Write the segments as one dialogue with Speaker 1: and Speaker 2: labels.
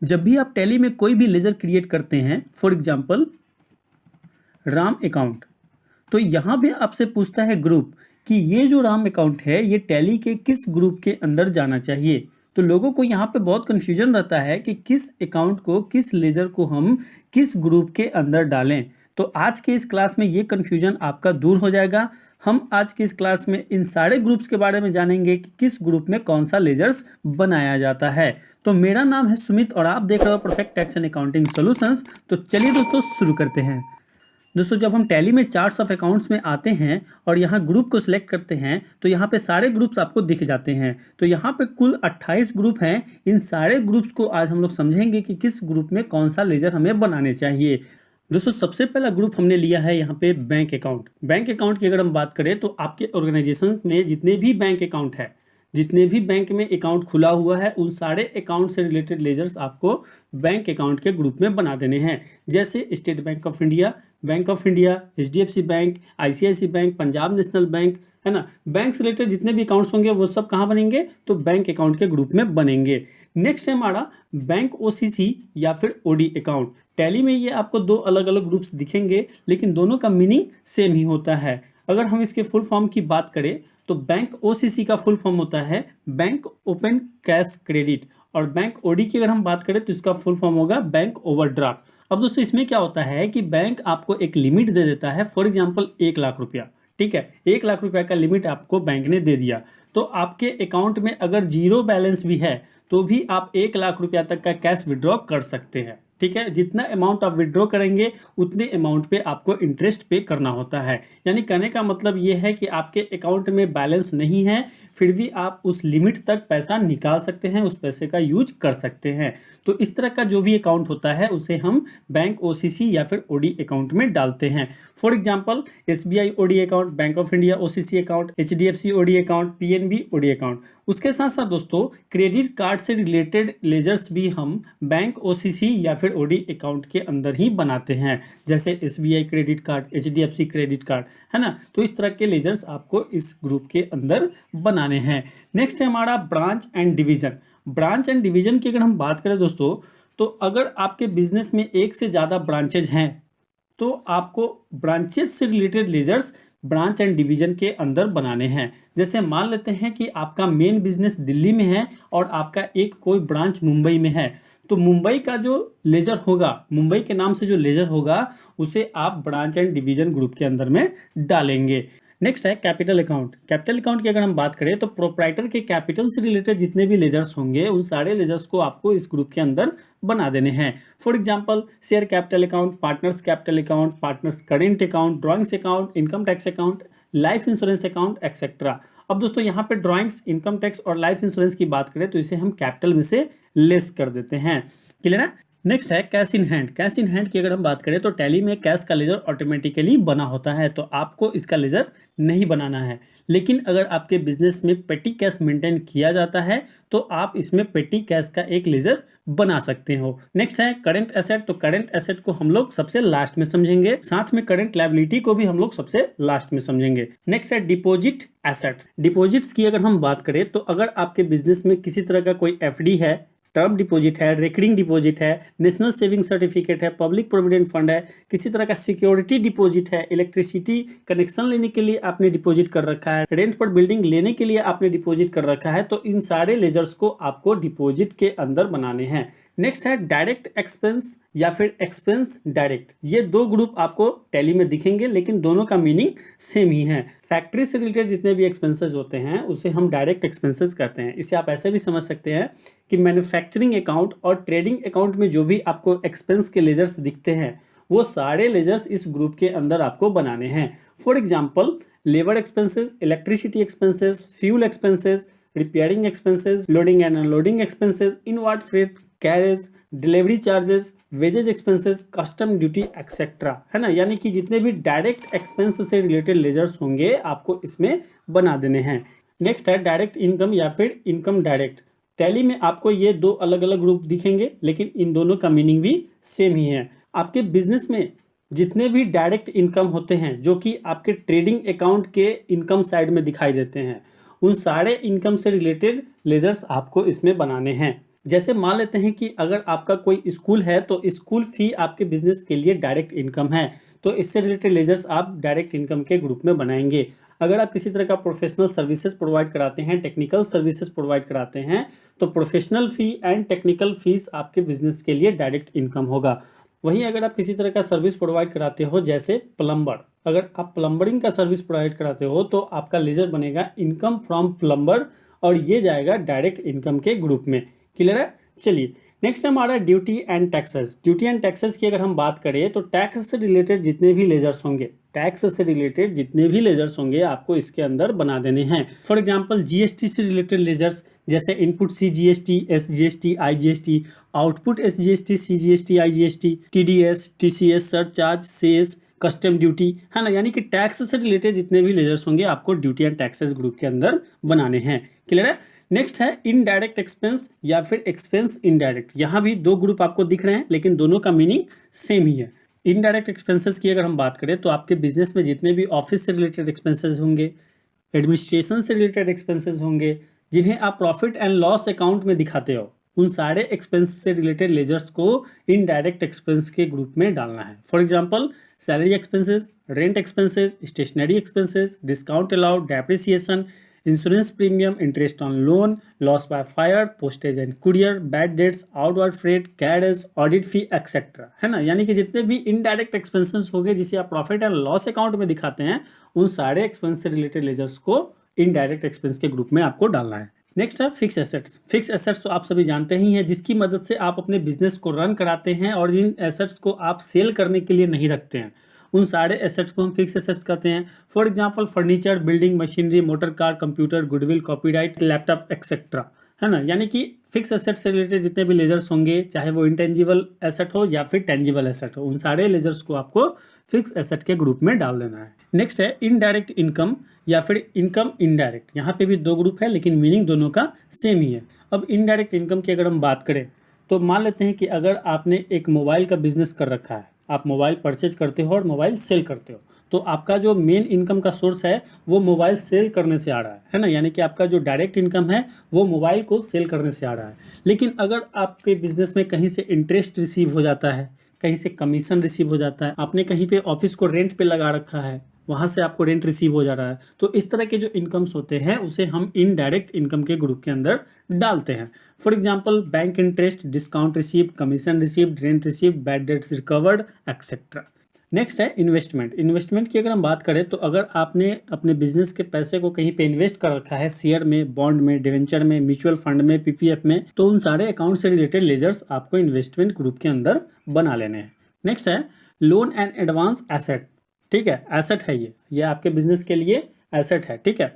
Speaker 1: जब भी आप टैली में कोई भी लेजर क्रिएट करते हैं, फॉर एग्जांपल राम अकाउंट, तो यहाँ भी आपसे पूछता है ग्रुप कि ये जो राम अकाउंट है ये टैली के किस ग्रुप के अंदर जाना चाहिए। तो लोगों को यहाँ पे बहुत कन्फ्यूजन रहता है कि किस अकाउंट को, किस लेजर को हम किस ग्रुप के अंदर डालें। तो आज के इस क्लास में ये कन्फ्यूजन आपका दूर हो जाएगा। हम आज के इस क्लास में इन सारे ग्रुप्स के बारे में जानेंगे कि किस ग्रुप में कौन सा लेजर्स बनाया जाता है। तो मेरा नाम है सुमित और आप देख रहे हो perfect tax and accounting solutions. तो चलिए दोस्तों शुरू करते हैं। दोस्तों जब हम टैली में चार्ट्स ऑफ अकाउंट्स में आते हैं और यहाँ ग्रुप को सिलेक्ट करते हैं तो यहाँ पे सारे ग्रुप्स आपको दिख जाते हैं। तो यहाँ पे कुल 28 ग्रुप हैं। इन सारे ग्रुप्स को आज हम लोग समझेंगे कि किस ग्रुप में कौन सा लेजर हमें बनाने चाहिए। दोस्तों सबसे पहला ग्रुप हमने लिया है यहाँ पे बैंक अकाउंट। बैंक अकाउंट की अगर हम बात करें तो आपके ऑर्गेनाइजेशन में जितने भी बैंक अकाउंट है, जितने भी बैंक में अकाउंट खुला हुआ है, उन सारे अकाउंट से रिलेटेड लेजर्स आपको बैंक अकाउंट के ग्रुप में बना देने हैं। जैसे state bank of India, HDFC bank, ICICI bank, Punjab national bank, है ना। बैंक से रिलेटेड जितने भी अकाउंट्स होंगे वो सब कहाँ बनेंगे, तो बैंक अकाउंट के ग्रुप में बनेंगे। नेक्स्ट है हमारा बैंक OCC या फिर OD अकाउंट। टैली में ये आपको दो अलग अलग ग्रुप्स दिखेंगे लेकिन दोनों का मीनिंग सेम ही होता है। अगर हम इसके फुल फॉर्म की बात करें तो बैंक OCC का फुल फॉर्म होता है बैंक ओपन कैश क्रेडिट, और बैंक OD की अगर हम बात करें तो इसका फुल फॉर्म होगा बैंक ओवरड्राफ्ट। अब दोस्तों इसमें क्या होता है कि बैंक आपको एक लिमिट दे देता है, फॉर एग्जांपल 1 लाख रुपया, ठीक है। 1 लाख रुपया का लिमिट आपको बैंक ने दे दिया, तो आपके अकाउंट में अगर जीरो बैलेंस भी है तो भी आप 1 लाख रुपया तक का कैश विड्रॉ कर सकते हैं, ठीक है। जितना अमाउंट आप विड्रॉ करेंगे उतने अमाउंट पे आपको इंटरेस्ट पे करना होता है। यानी कहने का मतलब ये है कि आपके अकाउंट में बैलेंस नहीं है फिर भी आप उस लिमिट तक पैसा निकाल सकते हैं, उस पैसे का यूज कर सकते हैं। तो इस तरह का जो भी अकाउंट होता है उसे हम बैंक OCC या फिर OD अकाउंट में डालते हैं। For example SBI OD account, bank of India OCC account, HDFC OD account, PNB OD account. उसके साथ साथ दोस्तों क्रेडिट कार्ड से रिलेटेड लेजर्स भी हम बैंक OCC या फिर OD अकाउंट के अंदर ही बनाते हैं, जैसे SBI credit card, HDFC credit card, है ना। तो इस तरह के लेजर्स आपको इस ग्रुप के अंदर बनाने हैं। नेक्स्ट है हमारा branch and division. Branch and division की अगर हम बात करें दोस्तों, तो अगर आपके बिजनेस में एक से ज़्यादा ब्रांचेज हैं तो आपको ब्रांचेज से related ledgers branch and division के अंदर बनाने हैं। जैसे मान लेते हैं कि आपका मेन बिजनेस दिल्ली में है और आपका एक कोई ब्रांच मुंबई में है, तो मुंबई का जो लेजर होगा, मुंबई के नाम से जो लेजर होगा उसे आप ब्रांच एंड डिवीजन ग्रुप के अंदर में डालेंगे। नेक्स्ट है कैपिटल अकाउंट। कैपिटल अकाउंट की अगर हम बात करें तो प्रोप्राइटर के कैपिटल से रिलेटेड जितने भी लेजर्स होंगे उन सारे लेजर्स को आपको इस ग्रुप के अंदर बना देने हैं। For example share capital account, partners capital account, partners current account, drawings account, income tax account, life insurance account etcetera. अब दोस्तों यहाँ पे ड्रॉइंग्स, इनकम टैक्स और लाइफ इंश्योरेंस की बात करें तो इसे हम कैपिटल में से लेस कर देते हैं। क्लियर है। नेक्स्ट है cash in hand. Cash in hand की अगर हम बात करें तो टैली में कैश का लेजर ऑटोमेटिकली बना होता है, तो आपको इसका लेजर नहीं बनाना है। लेकिन अगर आपके बिजनेस में पेटी कैश मेंटेन किया जाता है तो आप इसमें पेटी कैश का एक लेजर बना सकते हो। नेक्स्ट है करंट एसेट। तो करंट एसेट को हम लोग सबसे लास्ट में समझेंगे, साथ में करंट लायबिलिटी को भी हम लोग सबसे लास्ट में समझेंगे। नेक्स्ट है डिपॉजिट एसेट्स। डिपॉजिट्स की अगर हम बात करें तो अगर आपके बिजनेस में किसी तरह का कोई FD है, टर्म डिपॉजिट है, रेकरिंग डिपॉजिट है, नेशनल सेविंग सर्टिफिकेट है, पब्लिक प्रोविडेंट फंड है, किसी तरह का सिक्योरिटी डिपॉजिट है, इलेक्ट्रिसिटी कनेक्शन लेने के लिए आपने डिपॉजिट कर रखा है, रेंट पर बिल्डिंग लेने के लिए आपने डिपॉजिट कर रखा है, तो इन सारे लेजर्स को आपको डिपॉजिट के अंदर बनाने हैं। नेक्स्ट है डायरेक्ट एक्सपेंस या फिर एक्सपेंस डायरेक्ट। ये दो ग्रुप आपको टैली में दिखेंगे लेकिन दोनों का मीनिंग सेम ही है। फैक्ट्री से रिलेटेड जितने भी एक्सपेंसेस होते हैं उसे हम डायरेक्ट एक्सपेंसेस कहते हैं। इसे आप ऐसे भी समझ सकते हैं कि मैन्युफैक्चरिंग अकाउंट और ट्रेडिंग अकाउंट में जो भी आपको एक्सपेंस के लेजर्स दिखते हैं वो सारे लेजर्स इस ग्रुप के अंदर आपको बनाने हैं। For example labour expenses, electricity expenses, fuel expenses, repairing expenses, loading and unloading expenses, inward freight, carriage, delivery charges, wages expenses, custom duty etcetera, है ना। यानी कि जितने भी डायरेक्ट एक्सपेंस से रिलेटेड लेजर्स होंगे आपको इसमें बना देने हैं। नेक्स्ट है डायरेक्ट इनकम या फिर इनकम डायरेक्ट। टैली में आपको ये दो अलग अलग ग्रुप दिखेंगे लेकिन इन दोनों का मीनिंग भी सेम ही है। आपके बिजनेस में जितने भी डायरेक्ट इनकम होते हैं जो कि आपके ट्रेडिंग अकाउंट के इनकम साइड में दिखाई देते हैं, उन सारे इनकम से रिलेटेड लेजर्स आपको इसमें बनाने हैं। जैसे मान लेते हैं कि अगर आपका कोई स्कूल है तो स्कूल फी आपके बिजनेस के लिए डायरेक्ट इनकम है, तो इससे रिलेटेड लेजर्स आप डायरेक्ट इनकम के ग्रुप में बनाएंगे। अगर आप किसी तरह का प्रोफेशनल सर्विसेज प्रोवाइड कराते हैं, टेक्निकल सर्विसेज प्रोवाइड कराते हैं, तो professional fee and technical fees आपके बिजनेस के लिए डायरेक्ट इनकम होगा। वहीं अगर आप किसी तरह का सर्विस प्रोवाइड कराते हो, जैसे प्लम्बर, अगर आप प्लम्बरिंग का सर्विस प्रोवाइड कराते हो तो आपका लेजर बनेगा इनकम फ्रॉम प्लम्बर, और ये जाएगा डायरेक्ट इनकम के ग्रुप में। क्लियर है? चलिए नेक्स्ट हमारा duty and taxes. Duty and taxes की अगर हम बात करें तो टैक्स से रिलेटेड जितने भी लेजर्स होंगे, टैक्स से रिलेटेड जितने भी लेजर्स होंगे आपको इसके अंदर बना देने हैं। फॉर एग्जांपल जीएसटी से रिलेटेड लेजर्स, जैसे input CGST, SGST, IGST, output SGST, CGST, IGST, TDS, TCS, surcharge, cess, custom duty, है ना। यानी कि टैक्स से रिलेटेड जितने भी लेजर्स होंगे आपको ड्यूटी एंड टैक्सेस ग्रुप के अंदर बनाने हैं। क्लियर है? नेक्स्ट है इनडायरेक्ट एक्सपेंस या फिर एक्सपेंस इनडायरेक्ट। यहाँ भी दो ग्रुप आपको दिख रहे हैं लेकिन दोनों का मीनिंग सेम ही है। इनडायरेक्ट एक्सपेंसेस की अगर हम बात करें तो आपके बिजनेस में जितने भी ऑफिस से रिलेटेड एक्सपेंसेस होंगे, एडमिनिस्ट्रेशन से रिलेटेड एक्सपेंसेस होंगे, जिन्हें आप प्रॉफिट एंड लॉस अकाउंट में दिखाते हो, उन सारे एक्सपेंस से रिलेटेड लेजर्स को इनडायरेक्ट एक्सपेंस के ग्रुप में डालना है। For example salary expenses, rent expenses, stationery expenses, discount allowed, depreciation, insurance premium, interest on loan, loss by fire, postage and courier, bad debts, outward freight, carriage, audit fee etcetera, है ना। यानी कि जितने भी indirect expenses हो गए जिसे आप प्रॉफिट एंड लॉस अकाउंट में दिखाते हैं, उन सारे एक्सपेंस से रिलेटेड लेजर्स को इनडायरेक्ट एक्सपेंस के ग्रुप में आपको डालना है। नेक्स्ट है फिक्स एसेट्स। फिक्स एसेट्स तो आप सभी जानते ही हैं, जिसकी मदद से आप अपने बिजनेस को रन कराते हैं और जिन एसेट्स को आप सेल करने के लिए नहीं रखते हैं, उन सारे एसेट्स को हम फिक्स एसेट्स कहते हैं। For example furniture, building, machinery, motor car, computer, goodwill, copyright, laptop etcetera, है ना। यानी कि फिक्स एसेट से रिलेटेड जितने भी लेजर्स होंगे, चाहे वो इंटेंजिबल एसेट हो या फिर टेंजिबल एसेट हो, उन सारे लेजर्स को आपको फिक्स एसेट के ग्रुप में डाल देना है। नेक्स्ट है इनडायरेक्ट इनकम या फिर इनकम इनडायरेक्ट। यहाँ पे भी दो ग्रुप है लेकिन मीनिंग दोनों का सेम ही है। अब इनडायरेक्ट इनकम की अगर हम बात करें तो मान लेते हैं कि अगर आपने एक मोबाइल का बिजनेस कर रखा है, आप मोबाइल परचेज करते हो और मोबाइल सेल करते हो, तो आपका जो मेन इनकम का सोर्स है वो मोबाइल सेल करने से आ रहा है ना। यानी कि आपका जो डायरेक्ट इनकम है वो मोबाइल को सेल करने से आ रहा है। लेकिन अगर आपके बिजनेस में कहीं से इंटरेस्ट रिसीव हो जाता है, कहीं से कमीशन रिसीव हो जाता है, आपने कहीं पे ऑफिस को रेंट पे लगा रखा है, वहाँ से आपको रेंट रिसीव हो जा रहा है, तो इस तरह के जो इनकम्स होते हैं उसे हम इनडायरेक्ट इनकम के ग्रुप के अंदर डालते हैं। For example bank interest, discount receive, commission receive, rent receive, bad debts recovered etcetera. Next है इन्वेस्टमेंट। इन्वेस्टमेंट की अगर हम बात करें तो अगर आपने अपने बिजनेस के पैसे को कहीं पे इन्वेस्ट कर रखा है, शेयर में, बॉन्ड में, डिवेंचर में, म्यूचुअल फंड में, पीपीएफ में, तो उन सारे अकाउंट से रिलेटेड लेजर्स आपको इन्वेस्टमेंट ग्रुप के अंदर बना लेने हैं। नेक्स्ट है लोन एंड एडवांस एसेट। ठीक है, एसेट है ये आपके बिजनेस के लिए एसेट है। ठीक है,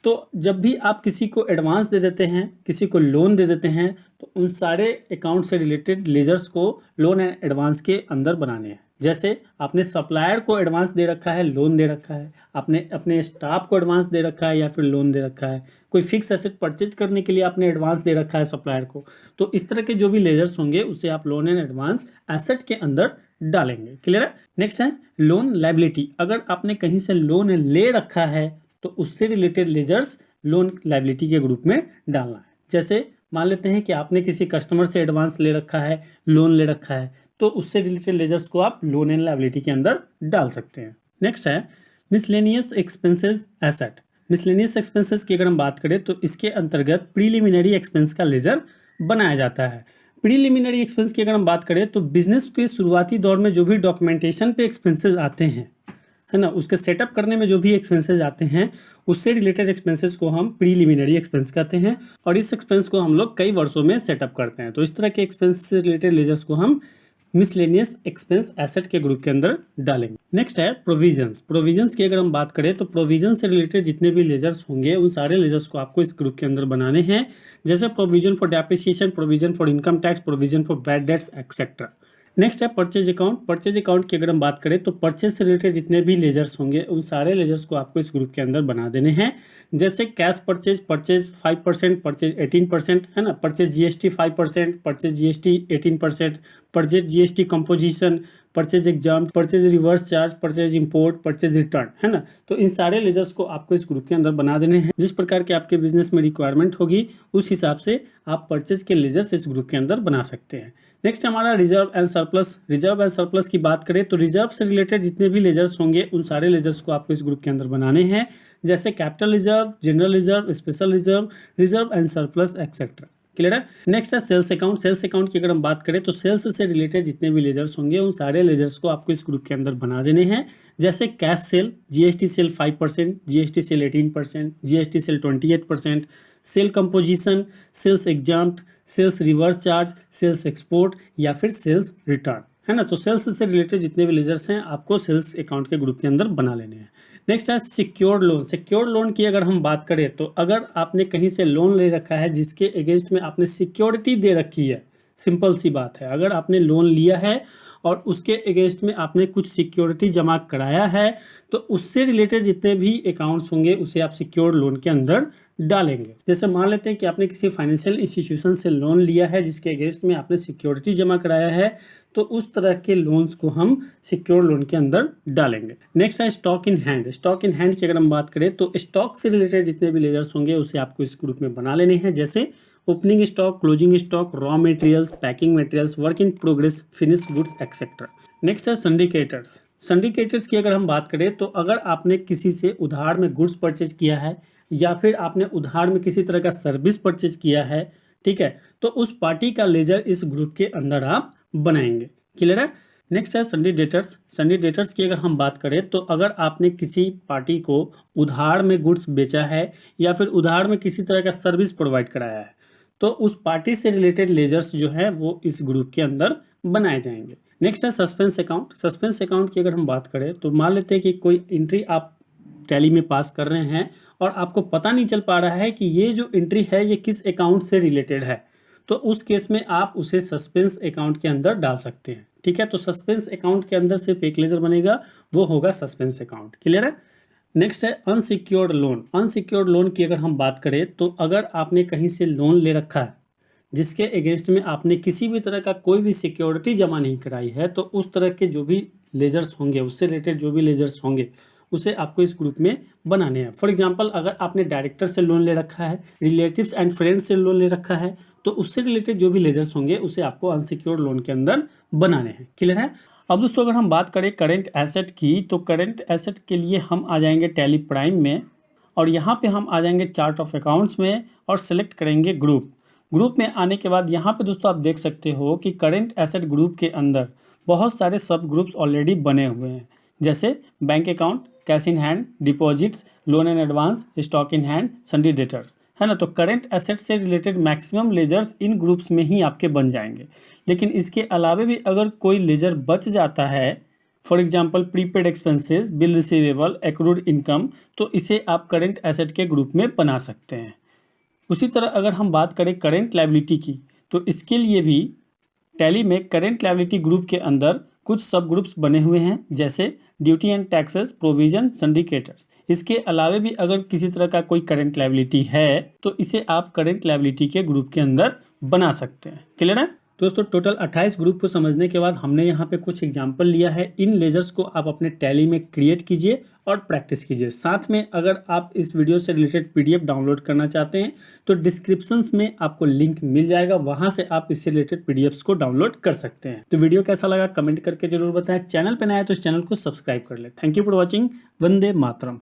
Speaker 1: तो जब भी आप किसी को एडवांस दे देते हैं, किसी को लोन दे देते हैं, तो उन सारे अकाउंट से रिलेटेड लेजर्स को लोन एंड एडवांस के अंदर बनाने हैं। जैसे आपने सप्लायर को एडवांस दे रखा है, लोन दे रखा है, आपने अपने स्टाफ को एडवांस दे रखा है या फिर लोन दे रखा है, कोई फिक्स एसेट परचेज करने के लिए आपने एडवांस दे रखा है सप्लायर को, तो इस तरह के जो भी लेजर्स होंगे उसे आप लोन एंड एडवांस एसेट के अंदर डालेंगे। क्लियर है? नेक्स्ट है लोन लायबिलिटी। अगर आपने कहीं से लोन ले रखा है तो उससे रिलेटेड लेजर्स लोन लायबिलिटी के ग्रुप में डालना है। जैसे मान लेते हैं कि आपने किसी कस्टमर से एडवांस ले रखा है, लोन ले रखा है, तो उससे रिलेटेड लेजर्स को आप लोन एंड लायबिलिटी के अंदर डाल सकते हैं। नेक्स्ट है miscellaneous expenses asset. Miscellaneous expenses की अगर हम बात करें तो इसके अंतर्गत प्रीलिमिनरी एक्सपेंस का लेजर बनाया जाता है। प्रीलिमिनरी एक्सपेंस की अगर हम बात करें तो बिजनेस के शुरुआती दौर में जो भी डॉक्यूमेंटेशन पे एक्सपेंसेस आते हैं, है ना, उसके सेटअप करने में जो भी एक्सपेंसेस आते हैं, उससे रिलेटेड एक्सपेंसेस को हम प्रीलिमिनरी एक्सपेंस कहते हैं, और इस एक्सपेंस को हम लोग कई वर्षों में सेटअप करते हैं। तो इस तरह के एक्सपेंस से रिलेटेड लेजर्स को हम मिसलेनियस एक्सपेंस एसेट के ग्रुप के अंदर डालेंगे। नेक्स्ट है प्रोविजंस। प्रोविजंस की अगर हम बात करें तो प्रोविजन से रिलेटेड जितने भी लेजर्स होंगे उन सारे लेजर्स को आपको इस ग्रुप के अंदर बनाने हैं। जैसे provision for depreciation, provision for income tax, provision for bad debts etcetera. Next है परचेज अकाउंट। परचेज अकाउंट की अगर हम बात करें तो परचेज से रिलेटेड जितने भी लेजर्स होंगे उन सारे लेजर्स को आपको इस ग्रुप के अंदर बना देने हैं। जैसे कैश परचेज, परचेज 5%, परचेज 18%, है ना, purchase GST 5%, purchase GST 18%, purchase GST composition, purchase exam, purchase reverse charge, purchase import, purchase return, है ना। तो इन सारे लेजर्स को आपको इस ग्रुप के अंदर बना देने हैं। जिस प्रकार के आपके बिजनेस में रिक्वायरमेंट होगी उस हिसाब से आप परचेज के लेजर्स इस ग्रुप के अंदर बना सकते हैं। नेक्स्ट हमारा reserve and surplus. Reserve and surplus की बात करें तो रिजर्व से रिलेटेड जितने भी लेजर्स होंगे उन सारे लेजर्स को आपको इस ग्रुप के अंदर बनाने हैं, जैसे capital reserve, general reserve, special reserve, reserve and surplus etcetera. Clear है। नेक्स्ट है सेल्स अकाउंट। सेल्स अकाउंट की अगर हम बात करें तो सेल्स से रिलेटेड जितने भी लेजर्स होंगे उन सारे लेजर्स को आपको इस ग्रुप के अंदर बना देने हैं, जैसे cash sale, GST sale 5%, GST sale 18%, GST sale 28%, sale composition, sales exempt, sales reverse charge, sales export या फिर सेल्स रिटर्न, है ना। तो सेल्स से रिलेटेड जितने भी लेजर्स हैं आपको सेल्स अकाउंट के ग्रुप के अंदर बना लेने हैं। नेक्स्ट है सिक्योर्ड लोन। सिक्योर्ड लोन की अगर हम बात करें तो अगर आपने कहीं से लोन ले रखा है जिसके अगेंस्ट में आपने सिक्योरिटी दे रखी है, सिंपल सी बात है, अगर आपने लोन लिया है और उसके अगेंस्ट में आपने कुछ सिक्योरिटी जमा कराया है तो उससे रिलेटेड जितने भी अकाउंट्स होंगे उसे आप सिक्योर्ड लोन के अंदर डालेंगे। जैसे मान लेते हैं कि आपने किसी फाइनेंशियल इंस्टीट्यूशन से लोन लिया है जिसके अगेंस्ट में आपने सिक्योरिटी जमा कराया है, तो उस तरह के लोन्स को हम सिक्योर लोन के अंदर डालेंगे। नेक्स्ट है stock in hand. Stock in hand की अगर हम बात करें तो स्टॉक से रिलेटेड जितने भी लेजर्स होंगे उसे आपको इस ग्रुप में बना लेने हैं, जैसे opening stock, closing stock, raw materials, packing materials, work in progress, finish goods etcetera. Next है सिंडिकेटर्स। सिंडिकेटर्स की अगर हम बात करें तो अगर आपने किसी से उधार में गुड्स परचेज किया है या फिर आपने उधार में किसी तरह का सर्विस परचेज किया है, ठीक है, तो उस पार्टी का लेजर इस ग्रुप के अंदर आप बनाएंगे। क्लियर है। नेक्स्ट है संडी डेटर्स। संडी डेटर्स की अगर हम बात करें तो अगर आपने किसी पार्टी को उधार में गुड्स बेचा है या फिर उधार में किसी तरह का सर्विस प्रोवाइड कराया है तो उस पार्टी से रिलेटेड लेजर्स जो है वो इस ग्रुप के अंदर बनाए जाएंगे। नेक्स्ट है सस्पेंस अकाउंट। सस्पेंस अकाउंट की अगर हम बात करें तो मान लेते हैं कि कोई एंट्री आप टैली में पास कर रहे हैं और आपको पता नहीं चल पा रहा है कि ये जो एंट्री है ये किस अकाउंट से रिलेटेड है, तो उस केस में आप उसे सस्पेंस अकाउंट के अंदर डाल सकते हैं। ठीक है, तो सस्पेंस अकाउंट के अंदर सिर्फ एक लेजर बनेगा, वो होगा सस्पेंस अकाउंट। क्लियर है। नेक्स्ट है अनसिक्योर्ड लोन। अनसिक्योर्ड लोन की अगर हम बात करें तो अगर आपने कहीं से लोन ले रखा है जिसके अगेंस्ट में आपने किसी भी तरह का कोई भी सिक्योरिटी जमा नहीं कराई है तो उस तरह के जो भी लेजर्स होंगे, उससे रिलेटेड जो भी लेजर्स होंगे उसे आपको इस ग्रुप में बनाने हैं। फॉर एग्जांपल अगर आपने डायरेक्टर से लोन ले रखा है, रिलेटिव्स एंड फ्रेंड्स से लोन ले रखा है, तो उससे रिलेटेड जो भी लेजर्स होंगे उसे आपको अनसिक्योर्ड लोन के अंदर बनाने हैं। क्लियर है। अब दोस्तों अगर हम बात करें करेंट एसेट की तो करेंट एसेट के लिए हम आ जाएंगे टैली प्राइम में और यहाँ पे हम आ जाएंगे चार्ट ऑफ अकाउंट्स में और सेलेक्ट करेंगे ग्रुप। ग्रुप में आने के बाद यहाँ पे दोस्तों आप देख सकते हो कि करेंट एसेट ग्रुप के अंदर बहुत सारे सब ग्रुप्स ऑलरेडी बने हुए हैं, जैसे bank account, cash in hand, deposits, loan and advance, stock in hand, सन्डी debtors, है ना। तो करेंट एसेट से रिलेटेड मैक्सिमम लेजर्स इन ग्रुप्स में ही आपके बन जाएंगे। लेकिन इसके अलावा भी अगर कोई लेजर बच जाता है, for example prepaid expenses, bill receivable, accrued income, तो इसे आप करेंट एसेट के ग्रुप में बना सकते हैं। उसी तरह अगर हम बात करें करेंट लायबिलिटी की तो इसके लिए भी टैली में करेंट लायबिलिटी ग्रुप के अंदर कुछ सब ग्रुप्स बने हुए हैं, जैसे duty and taxes, provision, syndicators. इसके अलावा भी अगर किसी तरह का कोई करेंट लायबिलिटी है तो इसे आप करेंट लायबिलिटी के ग्रुप के अंदर बना सकते हैं। क्लियर है दोस्तों। टोटल 28 ग्रुप को समझने के बाद हमने यहाँ पे कुछ एग्जांपल लिया है। इन लेजर्स को आप अपने टैली में क्रिएट कीजिए और प्रैक्टिस कीजिए। साथ में अगर आप इस वीडियो से रिलेटेड पीडीएफ डाउनलोड करना चाहते हैं तो डिस्क्रिप्शंस में आपको लिंक मिल जाएगा, वहां से आप इससे रिलेटेड पीडीएफ्स को डाउनलोड कर सकते हैं। तो वीडियो कैसा लगा कमेंट करके जरूर बताएं। चैनल पर नया है तो इस चैनल को सब्सक्राइब कर ले। Thank you for watching. Vande Mataram.